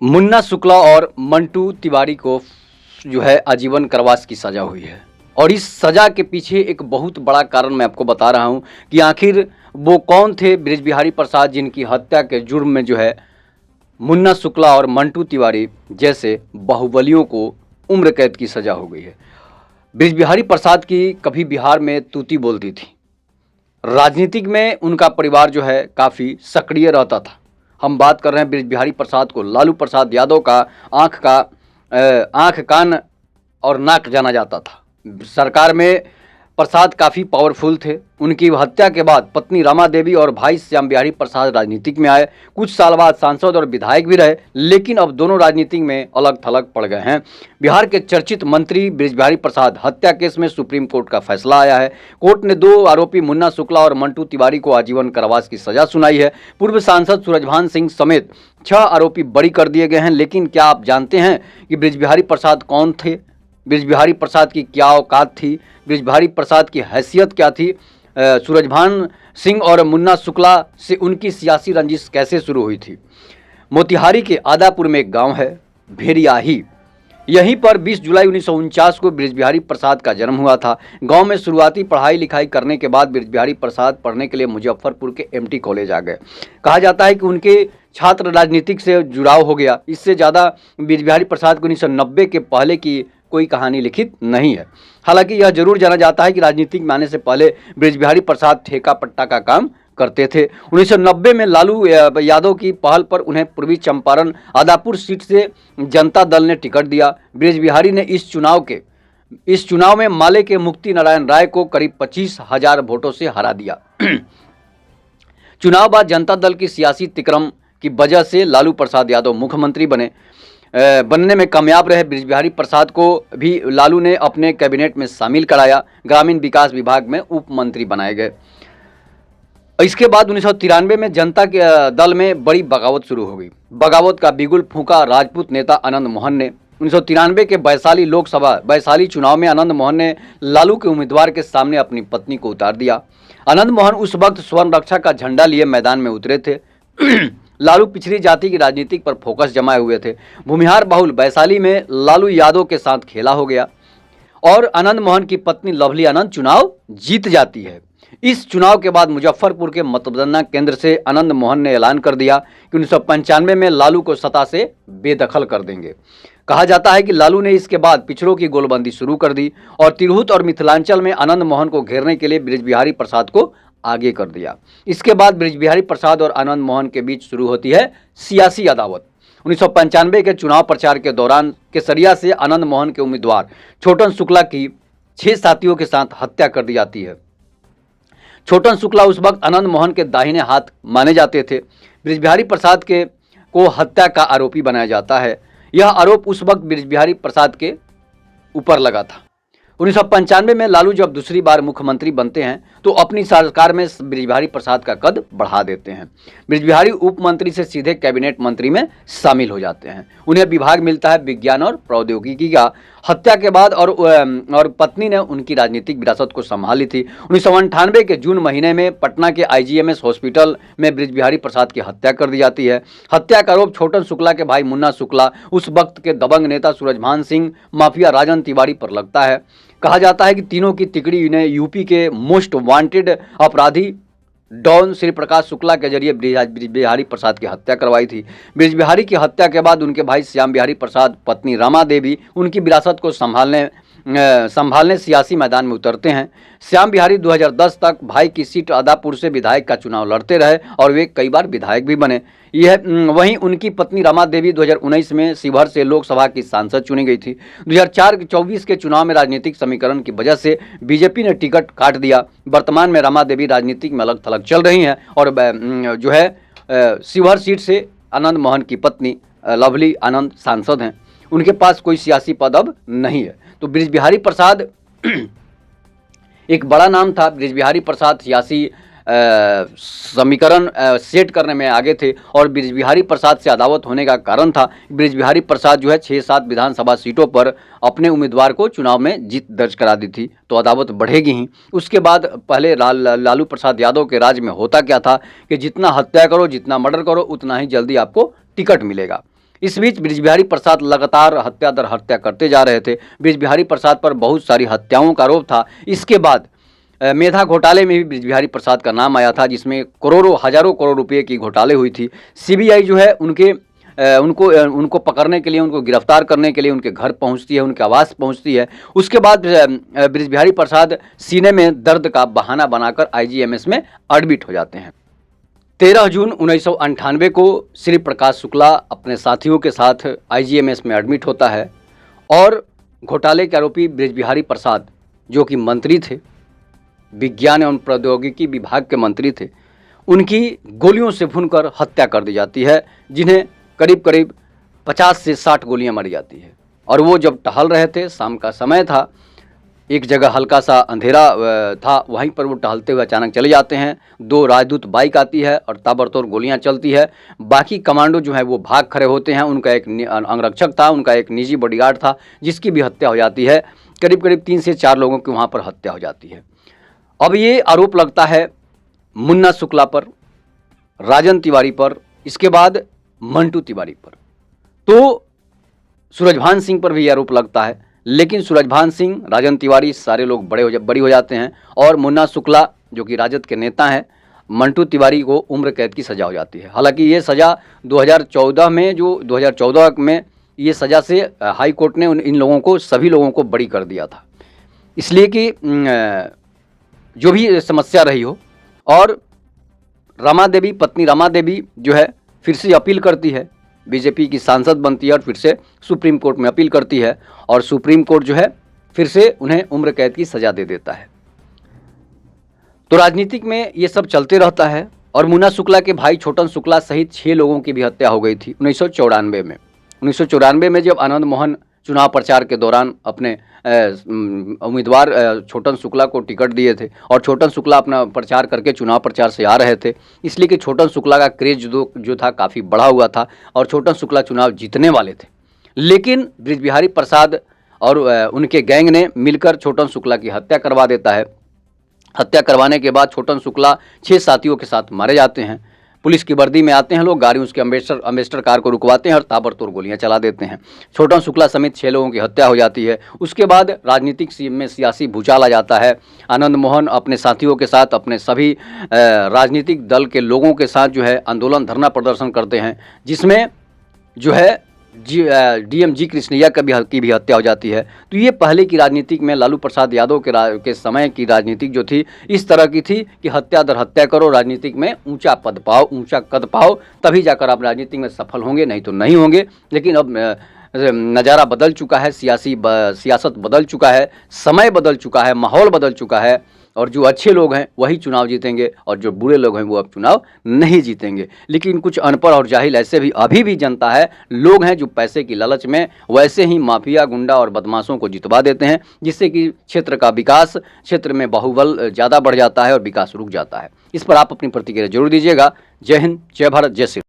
मुन्ना शुक्ला और मंटू तिवारी को जो है आजीवन कारावास की सजा हुई है। और इस सजा के पीछे एक बहुत बड़ा कारण मैं आपको बता रहा हूं कि आखिर वो कौन थे बृज बिहारी प्रसाद जिनकी हत्या के जुर्म में जो है मुन्ना शुक्ला और मंटू तिवारी जैसे बाहुबलियों को उम्र कैद की सजा हो गई है। बृज बिहारी प्रसाद की कभी बिहार में तूती बोलती थी। राजनीतिक में उनका परिवार जो है काफ़ी सक्रिय रहता था। हम बात कर रहे हैं बृज बिहारी प्रसाद को लालू प्रसाद यादव का आँख कान और नाक जाना जाता था। सरकार में प्रसाद काफ़ी पावरफुल थे। उनकी हत्या के बाद पत्नी रमा देवी और भाई श्याम बिहारी प्रसाद राजनीतिक में आए। कुछ साल बाद सांसद और विधायक भी रहे, लेकिन अब दोनों राजनीतिक में अलग थलग पड़ गए हैं। बिहार के चर्चित मंत्री बृज बिहारी प्रसाद हत्या केस में सुप्रीम कोर्ट का फैसला आया है। कोर्ट ने 2 आरोपी मुन्ना शुक्ला और मंटू तिवारी को आजीवन कारावास की सजा सुनाई है। पूर्व सांसद सूरजभान सिंह समेत 6 आरोपी बरी कर दिए गए हैं। लेकिन क्या आप जानते हैं कि बृज बिहारी प्रसाद कौन थे? बृज बिहारी प्रसाद की क्या औकात थी? बृज बिहारी प्रसाद की हैसियत क्या थी? सूरजभान सिंह और मुन्ना शुक्ला से उनकी सियासी रंजिश कैसे शुरू हुई थी? मोतिहारी के आदापुर में एक गांव है भेड़ियाही। यहीं पर 20 जुलाई 1949 को बृज बिहारी प्रसाद का जन्म हुआ था। गांव में शुरुआती पढ़ाई लिखाई करने के बाद बृज बिहारी प्रसाद पढ़ने के लिए मुजफ्फरपुर के एमटी कॉलेज आ गए। कहा जाता है कि उनके छात्र राजनीतिक से जुड़ाव हो गया। इससे ज़्यादा बृज बिहारी प्रसाद को 1990 के पहले की कोई कहानी लिखित नहीं है। हालांकि यह जरूर जाना जाता है कि राजनीतिक में आने से पहले बृज बिहारी प्रसाद ठेका पट्टा का काम करते थे। 1990 में लालू यादव की पहल पर उन्हें पूर्वी चंपारण आदापुर सीट से जनता दल ने टिकट दिया। बृज बिहारी ने इस चुनाव में माले के मुक्ति नारायण राय को करीब 25,000 वोटों से हरा दिया। चुनाव बाद जनता दल की सियासी तिक्रम की वजह से लालू प्रसाद यादव मुख्यमंत्री बनने में कामयाब रहे। बृज बिहारी प्रसाद को भी लालू ने अपने कैबिनेट में शामिल कराया। ग्रामीण विकास विभाग में उप मंत्री बनाए गए। इसके बाद 1993 में जनता के दल में बड़ी बगावत शुरू हो गई। बगावत का बिगुल फूंका राजपूत नेता आनंद मोहन ने। 1993 के वैशाली चुनाव में आनंद मोहन ने लालू के उम्मीदवार के सामने अपनी पत्नी को उतार दिया। आनंद मोहन उस वक्त स्वर्ण रक्षा का झंडा लिए मैदान में उतरे थे। लालू पिछड़ी जाति की राजनीति पर फोकस जमाए हुए थे। भूमिहार बहुल वैशाली में लालू यादव के साथ खेला हो गया और आनंद मोहन की पत्नी लवली आनंद चुनाव जीत जाती है। इस चुनाव के बाद मुजफ्फरपुर के मतगणना केंद्र से आनंद मोहन ने ऐलान कर दिया कि 1995 में लालू को सत्ता से बेदखल कर देंगे। कहा जाता है कि लालू ने इसके बाद पिछड़ों की गोलबंदी शुरू कर दी और तिरहुत और मिथिलांचल में आनंद मोहन को घेरने के लिए बृज बिहारी प्रसाद को आगे कर दिया। इसके बाद बृज बिहारी प्रसाद और आनंद मोहन के बीच शुरू होती है सियासी अदावत। 1995 के चुनाव प्रचार के दौरान केसरिया से आनंद मोहन के उम्मीदवार छोटन शुक्ला की 6 साथियों के साथ हत्या कर दी जाती है। छोटन शुक्ला उस वक्त आनंद मोहन के दाहिने हाथ माने जाते थे। बृज बिहारी प्रसाद को हत्या का आरोपी बनाया जाता है। यह आरोप उस वक्त बृज बिहारी प्रसाद के ऊपर लगा था। 1995 में लालू जब दूसरी बार मुख्यमंत्री बनते हैं तो अपनी सरकार में बृज बिहारी प्रसाद का कद बढ़ा देते हैं। बृज बिहारी उप मंत्री से सीधे कैबिनेट मंत्री में शामिल हो जाते हैं। उन्हें विभाग मिलता है विज्ञान और प्रौद्योगिकी का। हत्या के बाद और पत्नी ने उनकी राजनीतिक विरासत को संभाली थी। 1998 के जून महीने में पटना के IGMS हॉस्पिटल में बृज बिहारी प्रसाद की हत्या कर दी जाती है। हत्या का आरोप छोटन शुक्ला के भाई मुन्ना शुक्ला, उस वक्त के दबंग नेता सूरजभान सिंह, माफिया राजन तिवारी पर लगता है। कहा जाता है कि तीनों की तिकड़ी ने यूपी के मोस्ट वांटेड अपराधी डॉन श्री प्रकाश शुक्ला के जरिए बृज बिहारी प्रसाद की हत्या करवाई थी। बृज बिहारी की हत्या के बाद उनके भाई श्याम बिहारी प्रसाद, पत्नी रमा देवी उनकी विरासत को संभालने सियासी मैदान में उतरते हैं। श्याम बिहारी 2010 तक भाई की सीट आदापुर से विधायक का चुनाव लड़ते रहे और वे कई बार विधायक भी बने। वहीं उनकी पत्नी रमा देवी 2019 में शिवहर से लोकसभा की सांसद चुनी गई थी। 2024 के चुनाव में राजनीतिक समीकरण की वजह से बीजेपी ने टिकट काट दिया। वर्तमान में रमा देवी राजनीतिक में अलग थलग चल रही हैं और जो है शिवहर सीट से आनंद मोहन की पत्नी लवली आनंद सांसद हैं। उनके पास कोई सियासी पद अब नहीं है। तो बृज बिहारी प्रसाद एक बड़ा नाम था। बृज बिहारी प्रसाद सियासी समीकरण सेट करने में आगे थे और बृज बिहारी प्रसाद से अदावत होने का कारण था। बृज बिहारी प्रसाद जो है 6-7 विधानसभा सीटों पर अपने उम्मीदवार को चुनाव में जीत दर्ज करा दी थी, तो अदावत बढ़ेगी ही। उसके बाद पहले लालू प्रसाद यादव के राज में होता क्या था कि जितना हत्या करो, जितना मर्डर करो, उतना ही जल्दी आपको टिकट मिलेगा। इस बीच बृजबिहारी प्रसाद लगातार हत्या दर हत्या करते जा रहे थे। बृजबिहारी प्रसाद पर बहुत सारी हत्याओं का आरोप था। इसके बाद मेधा घोटाले में भी बृजबिहारी प्रसाद का नाम आया था, जिसमें करोड़ों हजारों करोड़ रुपए की घोटाले हुई थी। सीबीआई जो है उनको पकड़ने के लिए, उनको गिरफ्तार करने के लिए उनके घर पहुंचती है, उनके आवास पहुंचती है। उसके बाद बृजबिहारी प्रसाद सीने में दर्द का बहाना बनाकर आईजीएमएस में एडमिट हो जाते हैं। 13 जून 1998 को श्री प्रकाश शुक्ला अपने साथियों के साथ आईजीएमएस में एडमिट होता है और घोटाले के आरोपी बृजबिहारी प्रसाद, जो कि मंत्री थे, विज्ञान एवं प्रौद्योगिकी विभाग के मंत्री थे, उनकी गोलियों से भूनकर हत्या कर दी जाती है, जिन्हें करीब करीब 50 से 60 गोलियां मारी जाती है। और वो जब टहल रहे थे, शाम का समय था, एक जगह हल्का सा अंधेरा था, वहीं पर वो टहलते हुए अचानक चले जाते हैं। 2 राजदूत बाइक आती है और ताबड़तोड़ गोलियां चलती है। बाकी कमांडो जो है वो भाग खड़े होते हैं। उनका एक अंगरक्षक था, उनका एक निजी बॉडीगार्ड था, जिसकी भी हत्या हो जाती है। करीब करीब 3 से 4 लोगों की वहाँ पर हत्या हो जाती है। अब ये आरोप लगता है मुन्ना शुक्ला पर, राजन तिवारी पर, इसके बाद मंटू तिवारी पर। तो सूरजभान सिंह पर भी आरोप लगता है, लेकिन सूरजभान सिंह, राजन तिवारी सारे लोग बड़ी हो जाते हैं और मुन्ना शुक्ला जो कि राजद के नेता हैं, मंटू तिवारी को उम्र कैद की सज़ा हो जाती है। हालांकि ये सज़ा 2014 में ये सज़ा से हाई कोर्ट ने इन लोगों को, सभी लोगों को बरी कर दिया था, इसलिए कि जो भी समस्या रही हो। और पत्नी रमा देवी जो है फिर से अपील करती है, बीजेपी की सांसद बनती है और फिर से सुप्रीम कोर्ट में अपील करती है और सुप्रीम कोर्ट जो है फिर से उन्हें उम्र कैद की सज़ा दे देता है। तो राजनीतिक में ये सब चलते रहता है। और मुन्ना शुक्ला के भाई छोटन शुक्ला सहित 6 लोगों की भी हत्या हो गई थी 1994 में। 1994 में जब आनंद मोहन चुनाव प्रचार के दौरान अपने उम्मीदवार छोटन शुक्ला को टिकट दिए थे और छोटन शुक्ला अपना प्रचार करके चुनाव प्रचार से आ रहे थे, इसलिए कि छोटन शुक्ला का क्रेज जो था काफ़ी बढ़ा हुआ था और छोटन शुक्ला चुनाव जीतने वाले थे। लेकिन बृजबिहारी प्रसाद और उनके गैंग ने मिलकर छोटन शुक्ला की हत्या करवा देता है। हत्या करवाने के बाद छोटन शुक्ला 6 साथियों के साथ मारे जाते हैं। पुलिस की वर्दी में आते हैं लोग, गाड़ी उसके अम्बेसडर कार को रुकवाते हैं और ताबड़तोड़ गोलियां चला देते हैं। छोटन शुक्ला समेत 6 लोगों की हत्या हो जाती है। उसके बाद राजनीतिक में सियासी भूचाल आ जाता है। आनंद मोहन अपने साथियों के साथ, अपने सभी राजनीतिक दल के लोगों के साथ जो है आंदोलन, धरना प्रदर्शन करते हैं, जिसमें जो है डीएम जी कृष्णैया की भी हत्या हो जाती है। तो ये पहले की राजनीतिक में लालू प्रसाद यादव के समय की राजनीतिक जो थी, इस तरह की थी कि हत्या दर हत्या करो, राजनीतिक में ऊंचा पद पाओ, ऊंचा कद पाओ, तभी जाकर आप राजनीतिक में सफल होंगे, नहीं तो नहीं होंगे। लेकिन अब नज़ारा बदल चुका है, सियासत बदल चुका है, समय बदल चुका है, माहौल बदल चुका है और जो अच्छे लोग हैं वही चुनाव जीतेंगे और जो बुरे लोग हैं वो अब चुनाव नहीं जीतेंगे। लेकिन कुछ अनपढ़ और जाहिल ऐसे भी अभी भी जनता है, लोग हैं जो पैसे की लालच में वैसे ही माफिया, गुंडा और बदमाशों को जितवा देते हैं, जिससे कि क्षेत्र का विकास, क्षेत्र में बाहुबल ज़्यादा बढ़ जाता है और विकास रुक जाता है। इस पर आप अपनी प्रतिक्रिया जरूर दीजिएगा। जय हिंद, जय भारत, जय श्री।